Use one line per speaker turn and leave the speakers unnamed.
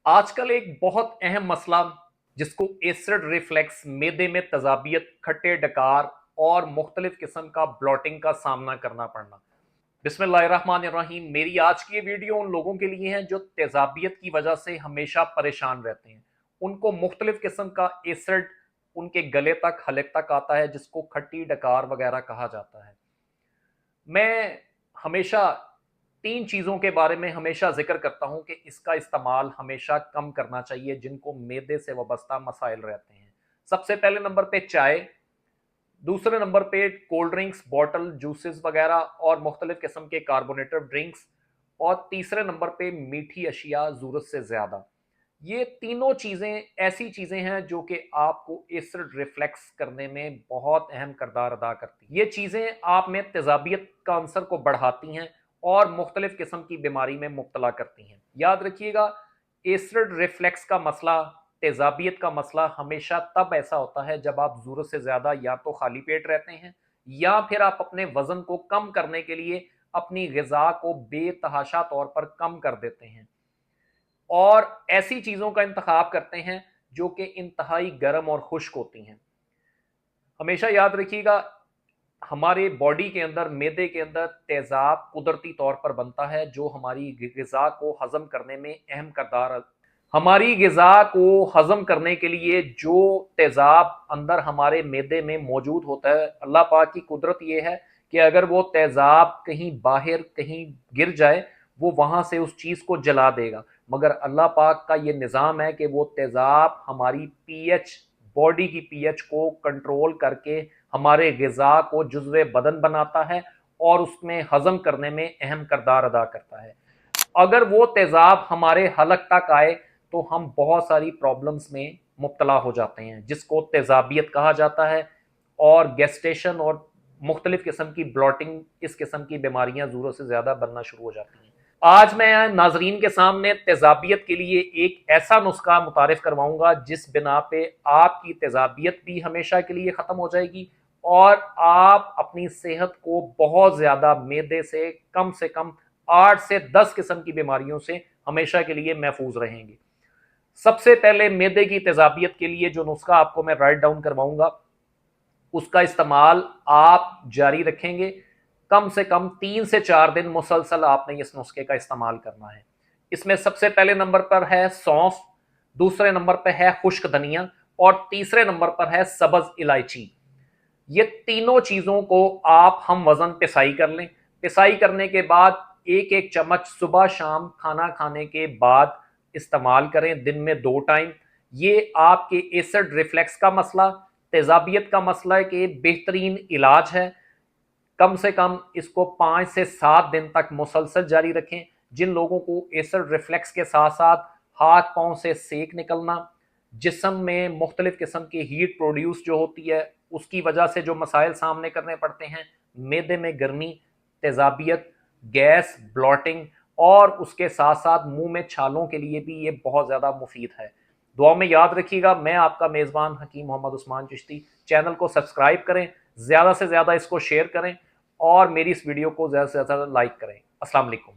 आजकल एक बहुत अहम मसला जिसको एसिड रिफ्लेक्स, मैदे में तजाबियत, खट्टे डकार और मुख्तलिफ किस्म का ब्लॉटिंग का सामना करना पड़ना। बिस्मिल्लाहिर्रहमानिर्रहीम। मेरी आज की ये वीडियो उन लोगों के लिए है जो तेजाबियत की वजह से हमेशा परेशान रहते हैं। उनको मुख्तलिफ किस्म का एसिड उनके गले तक, हलक तक आता है, जिसको खट्टी डकार वगैरह कहा जाता है। मैं हमेशा तीन चीज़ों के बारे में हमेशा जिक्र करता हूं कि इसका इस्तेमाल हमेशा कम करना चाहिए जिनको मैदे से वाबस्ता मसाइल रहते हैं। सबसे पहले नंबर पे चाय, दूसरे नंबर पे कोल्ड ड्रिंक्स, बॉटल जूसेस वगैरह और मुख्तलिफ किस्म के कार्बोनेटेड ड्रिंक्स, और तीसरे नंबर पे मीठी अशिया ज़रूरत से ज़्यादा। ये तीनों चीज़ें ऐसी चीज़ें हैं जो कि आपको एसिड रिफ्लेक्स करने में बहुत अहम किरदार अदा करती हैं। ये चीज़ें आप में तेजाबियत का अंसर को बढ़ाती हैं और मुख्तलिफ किस्म की बीमारी में मुब्तला करती हैं। याद रखिएगा, एसिड रिफ्लेक्स का मसला, तेजाबियत का मसला हमेशा तब ऐसा होता है जब आप ज़रूरत से ज़्यादा या तो खाली पेट रहते हैं, या फिर आप अपने वज़न को कम करने के लिए अपनी ग़िज़ा को बेतहाशा तौर पर कम कर देते हैं और ऐसी चीज़ों का इंतखाब करते हैं जो कि इंतहाई गर्म और खुश्क होती हैं। हमेशा याद रखिएगा, हमारे बॉडी के अंदर, मैदे के अंदर तेज़ाब कुदरती तौर पर बनता है जो हमारी ग़िज़ा को हज़म करने में अहम किरदार। हमारी ग़िज़ा को हज़म करने के लिए जो तेज़ाब अंदर हमारे मैदे में मौजूद होता है, अल्लाह पाक की कुदरत ये है कि अगर वो तेज़ाब कहीं बाहर कहीं गिर जाए, वो वहाँ से उस चीज़ को जला देगा। मगर अल्लाह पाक का ये निज़ाम है कि वो तेज़ाब हमारी पीएच, बॉडी की पीएच को कंट्रोल करके हमारे ग़िज़ा को जुज़्वे बदन बनाता है और उसमें हज़म करने में अहम किरदार अदा करता है। अगर वो तेज़ाब हमारे हलक तक आए तो हम बहुत सारी प्रॉब्लम्स में मुब्तला हो जाते हैं, जिसको तेज़ाबियत कहा जाता है, और गैस्ट्रेशन और मुख्तलिफ किस्म की ब्लॉटिंग, इस किस्म की बीमारियां ज़रूरत से ज़्यादा बनना शुरू हो जाती हैं। आज मैं नाजरीन के सामने तेज़ाबियत के लिए एक ऐसा नुस्खा मुतारिफ करवाऊंगा जिस बिना पे आपकी तेज़ाबियत भी हमेशा के लिए ख़त्म हो जाएगी और आप अपनी सेहत को बहुत ज़्यादा मैदे से कम 8 से 10 किस्म की बीमारियों से हमेशा के लिए महफूज रहेंगे। सबसे पहले मैदे की तेज़ाबियत के लिए जो नुस्खा आपको मैं राइट डाउन करवाऊंगा, उसका इस्तेमाल आप जारी रखेंगे। कम से कम 3 से 4 दिन मुसलसल आपने इस नुस्खे का इस्तेमाल करना है। इसमें सबसे पहले नंबर पर है सौंफ, दूसरे नंबर पर है खुश्क धनिया और तीसरे नंबर पर है सब्ज इलायची। ये तीनों चीज़ों को आप हम वज़न पिसाई कर लें। पिसाई करने के बाद एक एक चम्मच सुबह शाम खाना खाने के बाद इस्तेमाल करें, दिन में 2 टाइम। ये आपके एसिड रिफ्लेक्स का मसला, तेज़ाबियत का मसला के बेहतरीन इलाज है। कम से कम इसको 5 से 7 दिन तक मुसलसल जारी रखें। जिन लोगों को एसिड रिफ्लेक्स के साथ साथ हाथ पाँव से सेक निकलना, जिस्म में मुख्तलिफ किस्म की हीट प्रोड्यूस जो होती है, उसकी वजह से जो मसाइल सामने करने पड़ते हैं, मैदे में गर्मी, तेज़ाबियत, गैस, ब्लॉटिंग और उसके साथ साथ मुंह में छालों के लिए भी ये बहुत ज़्यादा मुफीद है। दुआ में याद रखिएगा। मैं आपका मेज़बान हकीम मोहम्मद उस्मान चिश्ती। चैनल को सब्सक्राइब करें, ज़्यादा से ज़्यादा इसको शेयर करें और मेरी इस वीडियो को ज़्यादा से ज़्यादा लाइक करें। अस्सलाम वालेकुम।